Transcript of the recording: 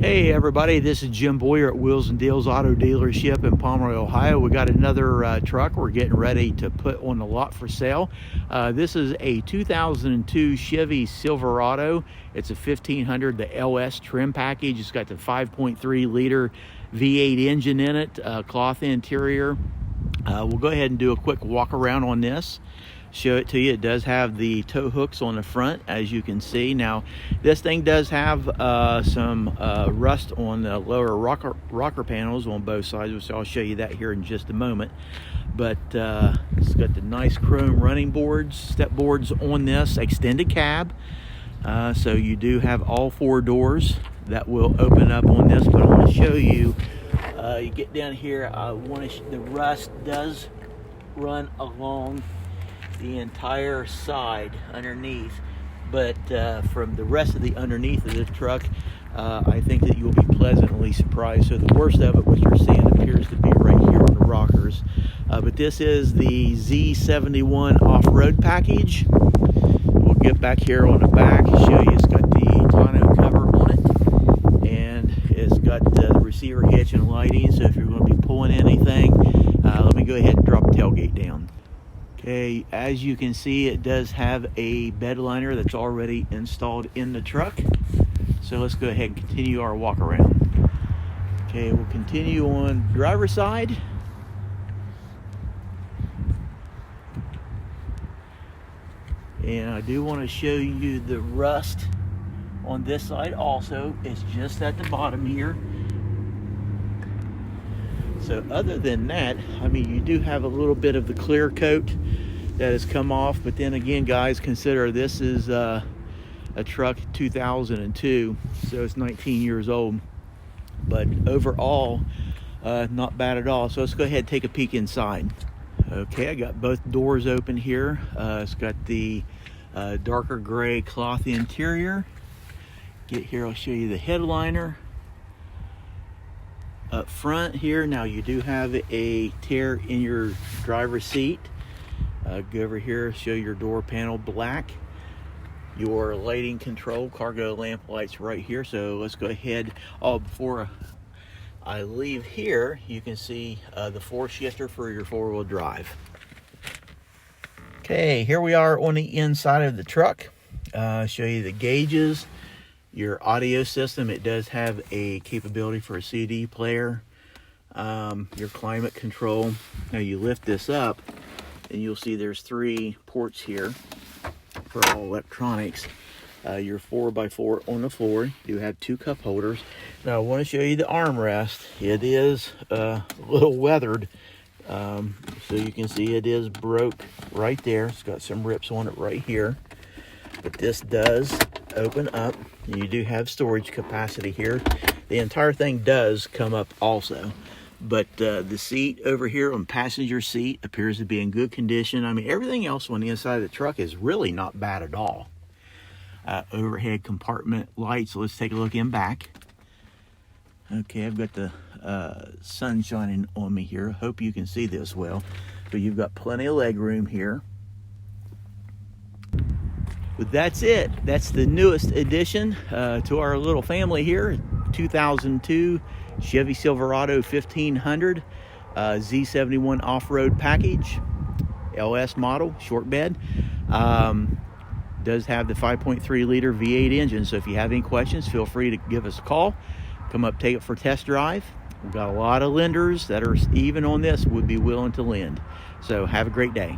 Hey everybody, this is Jim Boyer at Wheels and Deals Auto Dealership in Pomeroy, Ohio. We got another truck we're getting ready to put on the lot for sale. This is a 2002 Chevy Silverado. It's a 1500, the LS trim package. It's got the 5.3 liter V8 engine in it, cloth interior. We'll go ahead and do a quick walk around on this. Show it to you. It does have the tow hooks on the front, as you can see. Now this thing does have some rust on the lower rocker panels on both sides, which I'll show you that here in just a moment. But it's got the nice chrome running boards, step boards on this, extended cab. So you do have all four doors that will open up on this. But I want to show you, you get down here, the rust does run along the entire side underneath, but from the rest of the underneath of this truck, I think that you'll be pleasantly surprised. So the worst of it, what you're seeing, appears to be right here on the rockers. But this is the Z71 off-road package. We'll get back here on the back and show you. It's got the tonneau cover on it, and it's got the receiver hitch and lighting. So if you're going to be pulling anything, let me go ahead and drop the tailgate down. Okay, as you can see, it does have a bed liner that's already installed in the truck. So let's go ahead and continue our walk around. Okay, we'll continue on driver's side. And I do want to show you the rust on this side also. It's just at the bottom here. So other than that, I mean, you do have a little bit of the clear coat that has come off. But then again, guys, consider this is a truck 2002, so it's 19 years old. But overall, not bad at all. So let's go ahead and take a peek inside. Okay, I got both doors open here. It's got the darker gray cloth interior. Get here, I'll show you the headliner. Up front here, now you do have a tear in your driver's seat. Go over here, show your door panel black. Your lighting control, cargo lamp lights right here. So let's go ahead. Oh, before I leave here, you can see the 4-shifter for your 4-wheel drive. Okay, here we are on the inside of the truck. Show you the gauges. Your audio system, it does have a capability for a CD player. Your climate control. Now you lift this up and you'll see there's 3 ports here for all electronics. Your 4x4 on the floor. You do have 2 cup holders. Now I want to show you the armrest. It is a little weathered. So you can see it is broke right there. It's got some rips on it right here. But this does open up, and you do have storage capacity here. The entire thing does come up also, but the seat over here on passenger seat appears to be in good condition. I mean, everything else on the inside of the truck is really not bad at all. Overhead compartment lights. Let's take a look in back. Okay, I've got the sun shining on me here. Hope you can see this well, but you've got plenty of leg room here. But that's it. That's the newest addition to our little family here. 2002 Chevy Silverado 1500 Z71 off-road package, LS model, short bed. Does have the 5.3 liter V8 engine. So if you have any questions, feel free to give us a call. Come up, take it for test drive. We've got a lot of lenders that are even on this would be willing to lend. So have a great day.